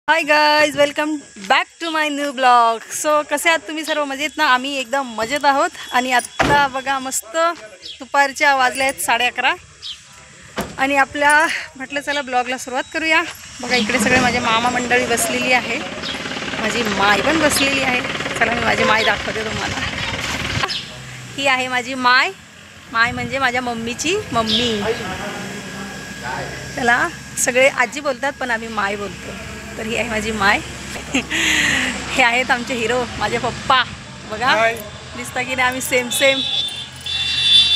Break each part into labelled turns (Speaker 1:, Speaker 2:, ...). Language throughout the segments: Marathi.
Speaker 1: High guys, welcome back to my new blog. So कसे आहात तुम्ही सर्व? मजेत ना? आम्ही एकदम मजेत आहोत. आणि आत्ता बघा मस्त दुपारच्या वाजल्या आहेत 11:30 आणि आपल्या म्हटलं चला ब्लॉगला सुरुवात करूया. बघा इकडे सगळे माझे मामा मंडळी बसलेली आहे, माझी माय पण बसलेली आहे. चला मी माझी माय दाखवते तुम्हाला. ही आहे माझी माय. माय म्हणजे माझ्या मम्मीची मम्मी. त्याला सगळे आजी बोलतात पण आम्ही माय बोलतो. तर ही आहे माझी माय. हे आहेत आमचे हिरो माझे पप्पा. बघा दिसता की नाही, आम्ही सेम सेम.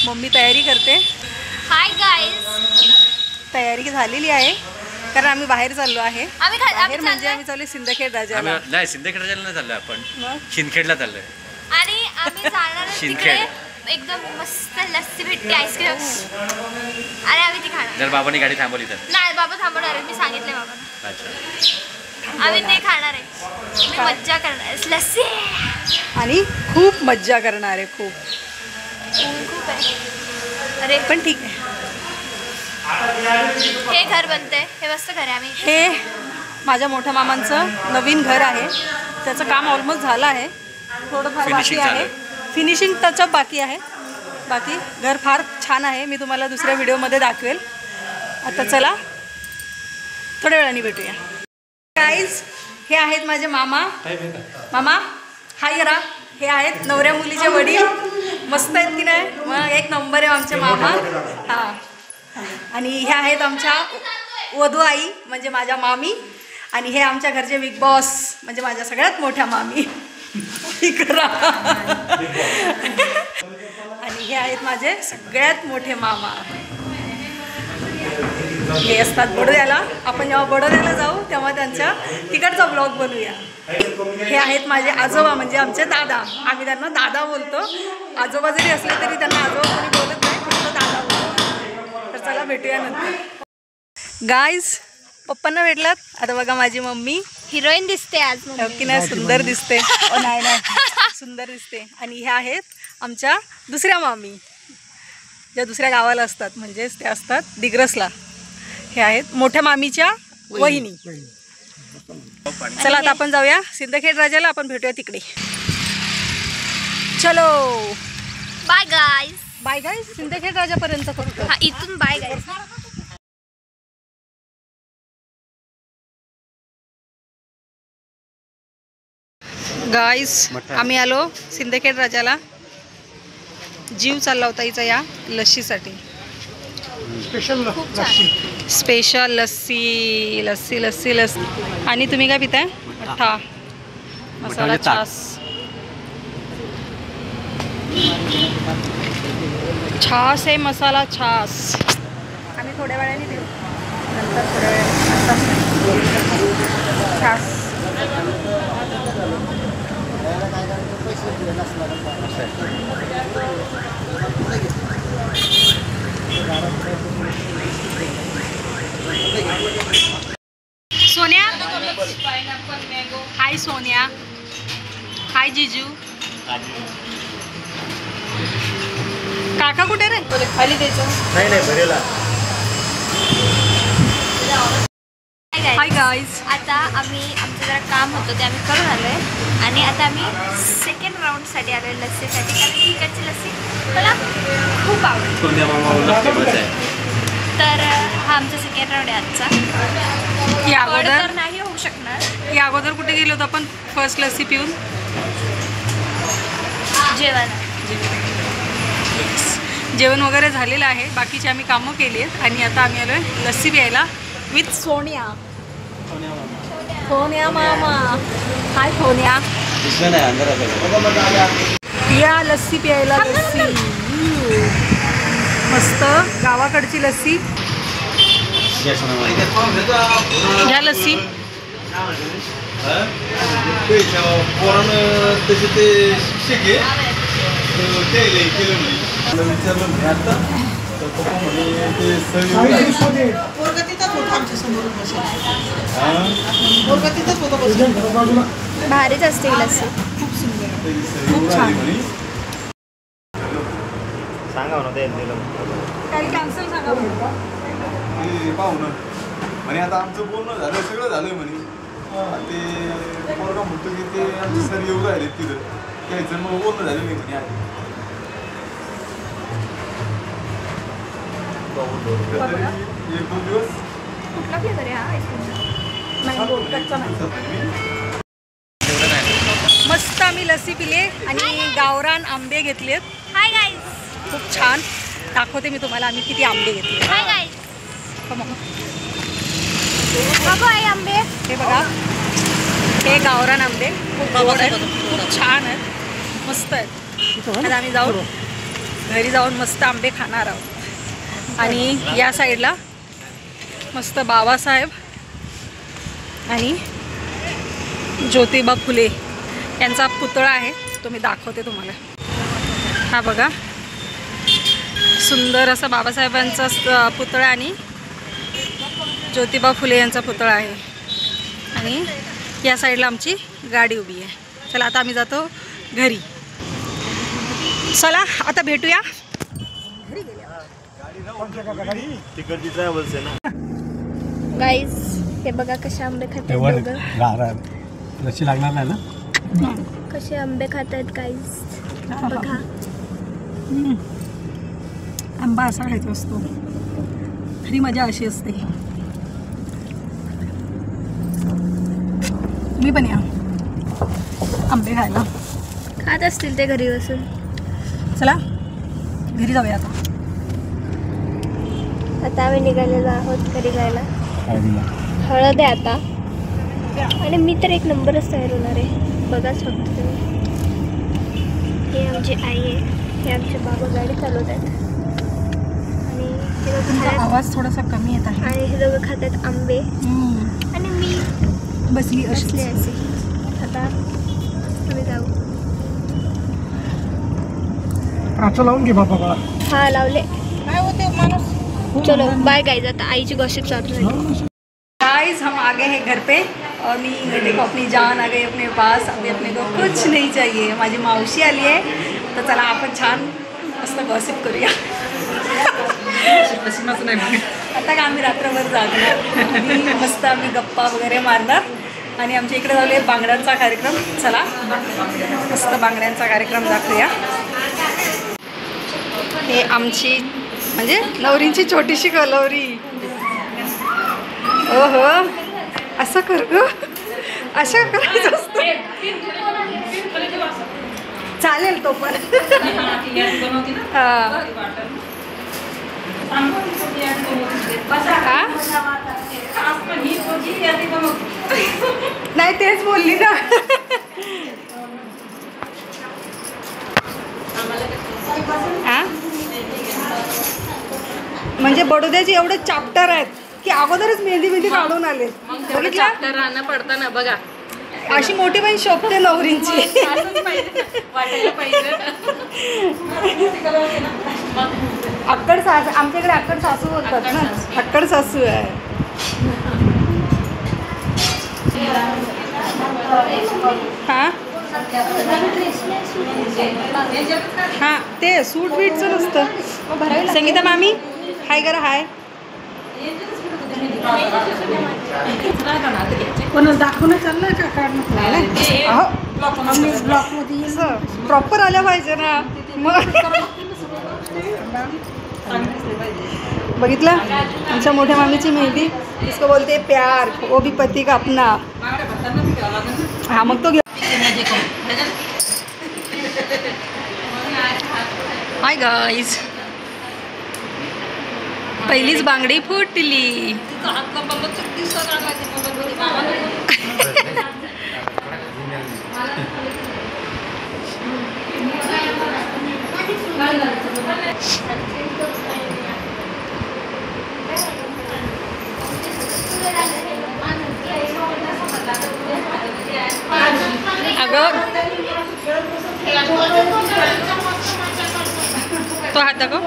Speaker 1: मम्मी तयारी करते.
Speaker 2: हाय गाईज,
Speaker 1: तयारी झालेली आहे कारण आम्ही बाहेर चाललो आहे. बाहेर म्हणजे आम्ही चाललो सिंदखेड राजाला.
Speaker 3: नाही, सिंदखेड राजाला नाही चाललोय आपण,
Speaker 1: मग
Speaker 3: शिंदखेडला चाललोय.
Speaker 2: आणि आम्ही जाणार तिकडे. एकदम मस्त लस्सी भेटते, आईस्क्रीम, आणि आम्ही ती खाणार.
Speaker 3: जर बाबांनी गाडी थांबवली तर
Speaker 2: नाही, बाबा थांबवणार आहे, मी सांगितलंय बाबांना.
Speaker 3: अच्छा,
Speaker 2: आम्ही ते खाणार आहे, मी मज्जा करणार आहे. लस्सी
Speaker 1: आणि खूप मज्जा करणार आहे. खूप
Speaker 2: खूप आहे. अरे
Speaker 1: पण ठीक आहे.
Speaker 2: हे घर बनतंय, हे मस्त घर आहे. आम्ही
Speaker 1: हे माझ्या मोठ्या मामांचं नवीन घर आहे. त्याचं काम ऑलमोस्ट झालं आहे, थोडंफार बाकी
Speaker 3: Finishing
Speaker 1: आहे.
Speaker 3: झालं.
Speaker 1: फिनिशिंग टचअप बाकी आहे. बाकी घर फार छान आहे. मी तुम्हाला दुसऱ्या व्हिडिओमध्ये दाखवेल. आता चला थोड्या वेळाने भेटूया. गाईज, हे आहेत माझे मामा. मामा हाय करा. हे आहेत नवऱ्या मुलीचे वडील. मस्त आहेत की नाही? मग एक नंबर आहे आमचे मामा. हां, आणि हे आहेत आमच्या वधू आई म्हणजे माझ्या मामी. आणि हे आमच्या घरचे बिग बॉस म्हणजे माझ्या सगळ्यात मोठ्या मामी. करा. आणि हे आहेत माझे सगळ्यात मोठे मामा. हे असतात बडोद्याला. आपण जेव्हा बडोद्याला जाऊ तेव्हा त्यांच्या तिकडचा ब्लॉग बनवूया. हे आहेत माझे आजोबा म्हणजे आमचे दादा. आम्ही त्यांना दादा बोलतो. आजोबा जरी असले तरी त्यांना आजोबा कोणी बोलत नाही, फक्त दादा बोलतो. तर चला भेटूया नंतर. गाईज, पप्पांना भेटलात. आता बघा माझी मम्मी
Speaker 2: हिरोईन दिसते आज.
Speaker 1: की नाही? सुंदर दिसते. नाही सुंदर दिसते. आणि ह्या आहेत आमच्या दुसऱ्या मामी, ज्या दुसऱ्या गावाला असतात, म्हणजेच त्या असतात दिग्रसला. हे आहेत मोठ्या मामीच्या वहिनी. चला आता आपण जाऊया सिंदखेड राजाला. आपण भेटूया तिकडे. चलो
Speaker 2: bye guys.
Speaker 1: Bye guys. Sindkhed राजापर्यंत फक्त.
Speaker 2: हा, इथून बाय गाईज.
Speaker 1: गाईस, आम्ही आलो सिंदखेड राजाला. जीव चालला होता हिचा या लस्सीसाठी. स्पेशल लस्सी लस्सी लस्सी लस्सी. आणि तुम्ही काय पिताय? मठ्ठा मसाला छास. छास आहे, मसाला छास. आम्ही थोड्या वेळाने देऊ, नंतर थोड्या वेळाने छास. सोन्या, हाय सोन्या. हाय जिजू. काका कुठे रे? खाली द्यायचं.
Speaker 3: नाही भरेला.
Speaker 1: Hi guys.
Speaker 2: आता आम्ही आमचं जरा काम होतं ते आम्ही करून आलोय. आणि आता आम्ही सेकंड राऊंडसाठी आलोय लस्सीसाठी, कारण की इकडची लस्सी मला खूप आवडते. तर हा आमचा सेकंड राऊंड आहे आजचा.
Speaker 1: या अगोदर
Speaker 2: तर नाही होऊ शकणार.
Speaker 1: या अगोदर कुठे गेलो होतो आपण फर्स्ट लस्सी पिऊन? जेवण वगैरे झालेलं आहे. बाकीचे आम्ही कामं केली आहेत आणि आता आम्ही आलोय लस्सी प्यायला विथ सोनिया. सोनिया मामा. हाय सोनिया. या लस्सी प्यायला. लस्सी मस्त गावाकडची लस्सी. घ्या लस्सी.
Speaker 2: भारीच असते लस्सी.
Speaker 1: खूप सुंदर, खूप छान.
Speaker 3: सांगा ना ते
Speaker 1: काही कॅन्सल सांगा.
Speaker 4: पाहू ना. आणि आता आमचं बोलणं झालं, सगळं झालंय म्हणे. ते पोरगा म्हणतो की ते आमचे सर येऊ राहिले तिथं घ्यायचं मग बोलणं झालं नाही म्हणे आधी. तरी 1-2 दिवस
Speaker 2: कुठला फ्लेवर आहे हा
Speaker 1: मँगो कच्चा मँगो. मस्त आम्ही लस्सी पिली आणि गावरान आंबे घेतलेत.
Speaker 2: Hi guys.
Speaker 1: खूप छान. दाखवते मी तुम्हाला आम्ही किती आंबे घेतले.
Speaker 2: Hi guys.
Speaker 1: Come on.
Speaker 2: बघू आहे आंबे.
Speaker 1: हे बघा, हे गावरान आंबे खूप गोड आहेत, खूप छान आहेत, मस्त आहेत. आता आम्ही जाऊन घरी जाऊन मस्त आंबे खाणार आहोत. आणि या साईडला मस्त बाबासाहेब आणि ज्योतिबा फुले यांचा पुतळा आहे, तो मी दाखवते तुम्हाला. हा बघा, सुंदर असा बाबासाहेबांचा पुतळा आणि ज्योतिबा फुले यांचा पुतळा आहे. आणि या साईडला आमची गाडी उभी आहे. चला आता आम्ही जातो घरी. चला आता भेटूया.
Speaker 3: तिकडची ट्रॅव्हल्स आहे ना.
Speaker 2: गाईज हे बघा कसे आंबे खातात दोघं.
Speaker 4: लसी लागणार नाही ना.
Speaker 2: कसे आंबे खातात गाईज बघा.
Speaker 1: आंबा असा खायचा असतो, खरी मजा अशी असते. तुम्ही पण या आंबे खायला.
Speaker 2: खात असतील ते घरी बसून.
Speaker 1: चला घरी जाऊया आता.
Speaker 2: आता आम्ही निघालेलो आहोत घरी जायला. हळद आहे आता आणि मी तर एक नंबरच तयार होणार आहे. बघाच फक्त तुम्ही. हे आमची आई आहे, हे आमचे बाबा गाडी चालवत आहेत आणि हे दोघं
Speaker 1: तुमचा
Speaker 2: खातात.
Speaker 1: आवाज थोडासा कमी येत आहे.
Speaker 2: आणि हे दोघं खातात आंबे आणि मी
Speaker 1: बसली
Speaker 2: असले
Speaker 1: अशी.
Speaker 2: असे. आता आम्ही जाऊ.
Speaker 4: काचा लावून घे बाबा बाळा.
Speaker 2: हा लावले.
Speaker 1: काय होते माणूस.
Speaker 2: चलो बाय गाइस. आता आईची गॉसिप चालू झाली.
Speaker 1: गाइस हम आ गए हैं घर पे और देखो अपनी जान आ गई अपने पास. अभी अपने को कुछ नहीं चाहिए. माझी मावशी आली आहे, तर चला आपण छान मस्त गॉसिप करूया. आता का आम्ही रात्रभर जागणार आणि मस्त आम्ही गप्पा वगैरे मारणार. आणि आमच्या इकडे झाले बांगड्यांचा कार्यक्रम. चला मस्त बांगड्यांचा कार्यक्रम दाखवूया. हे आमची म्हणजे नवरींची छोटीशी कलवरी. ओहो असं कर ग, असं करायचं असतं. चालेल तो पण. नाही तेच बोलली ना. म्हणजे बडोद्याची एवढे चॅप्टर आहेत की अगोदरच मेहंदी काढून आले.
Speaker 5: राहणं पडतं ना बघा.
Speaker 1: अशी मोठी बहीण शोभते नवरींची. अक्कड सासू, आमच्याकडे अक्कड सासू बोलतात ना. अक्कड सासू आहे. हा हा ते सूट बीटचं नसतं. संगीता मामी हाय करा. हाय कोणाला दाखवणं चाललंय का काढणं. प्रॉपर आल्या पाहिजे ना. मग बघितलं आमच्या मोठ्या मामीची मेहंदी. इसको बोलते प्यार, वो भी पति का अपना. हा मग तो घे. हाय गाईज, पहिलीच बांगडी फुटली. अगं तो हात दाखव.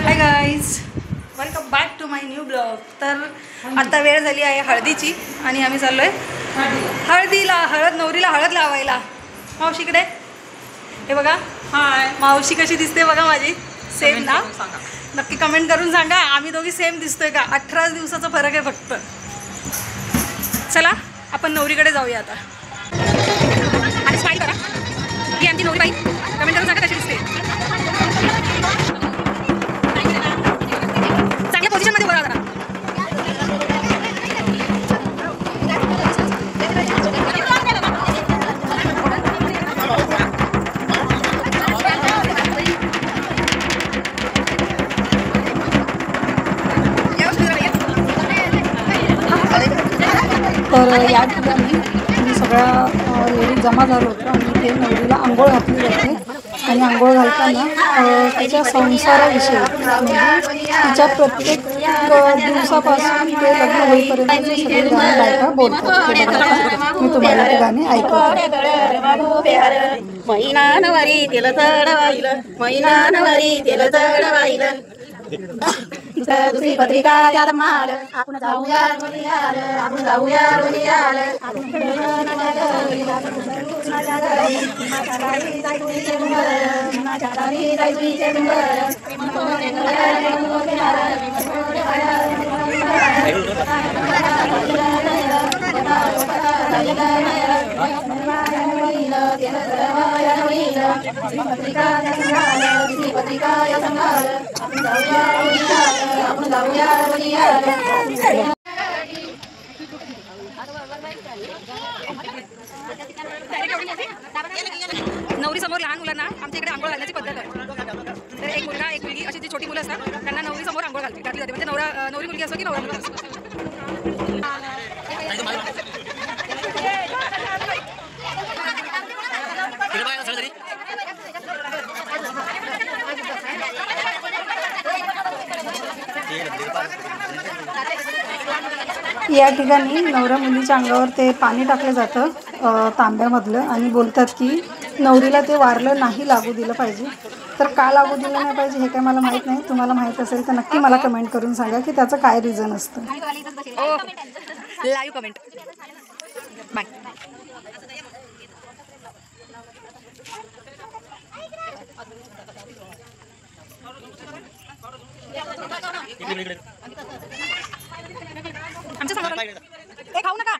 Speaker 1: Hi guys, welcome back to my new blog. तर आता वेळ झाली आहे हळदीची आणि आम्ही चाललो आहे नवरीला हळद लावायला. मावशीकडे हे बघा. हाय मावशी कशी दिसते बघा माझी. सेम ना? नक्की कमेंट करून सांगा आम्ही दोघी सेम दिसतोय का. 18 दिवसाचा फरक आहे फक्त. चला आपण नवरीकडे जाऊया आता. आणि स्माईल करा. ही आमची नवरी बाई. कमेंट करून सांगा कशी दिसते. चांगल्या पोझिशनमध्ये बघा जरा. तर या ठिकाणी मी सगळ्या लेडीज जमा झालो होतो आणि इथे नवरीला आंघोळ घातली जाते. आणि आंघोळ घालताना तिच्या संसाराविषयी म्हणजे तिच्या प्रत्येक दिवसापासून ते लग्न होईपर्यंत सगळे गाणे बायका बोलतात. मी तुम्हाला ते गाणे ऐकवते.
Speaker 6: महिनानवरी तिला चढवाईलं, महिनानवरी तिला चढवाईलं. दुसरी पत्रिका त्यात माल, आपण जाऊया रोनियाल, आपण जाऊया रोनियाल.
Speaker 1: नवरी समोर लहान मुलांना आमच्या इकडे आंघोळ घालण्याची पद्धत आहे. तर एक मुलगा एक मुलगी अशी जी छोटी मुलं असतात त्यांना नवरी समोर आंघोळ घातली जाते. म्हणजे नवरी मुलगी असो की नवरा मुलगा असो. या ठिकाणी नवरा मुलीच्या अंगावर ते पाणी टाकलं जातं तांब्यामधलं आणि बोलतात की नवरीला ते वारलं नाही लागू दिलं पाहिजे. तर का लागू दिलं नाही पाहिजे हे काय मला माहीत नाही. तुम्हाला माहीत असेल तर नक्की मला कमेंट करून सांगा की त्याचं काय रिझन असतं. Live comment. बाय. आमच्या समोर खाऊ नका.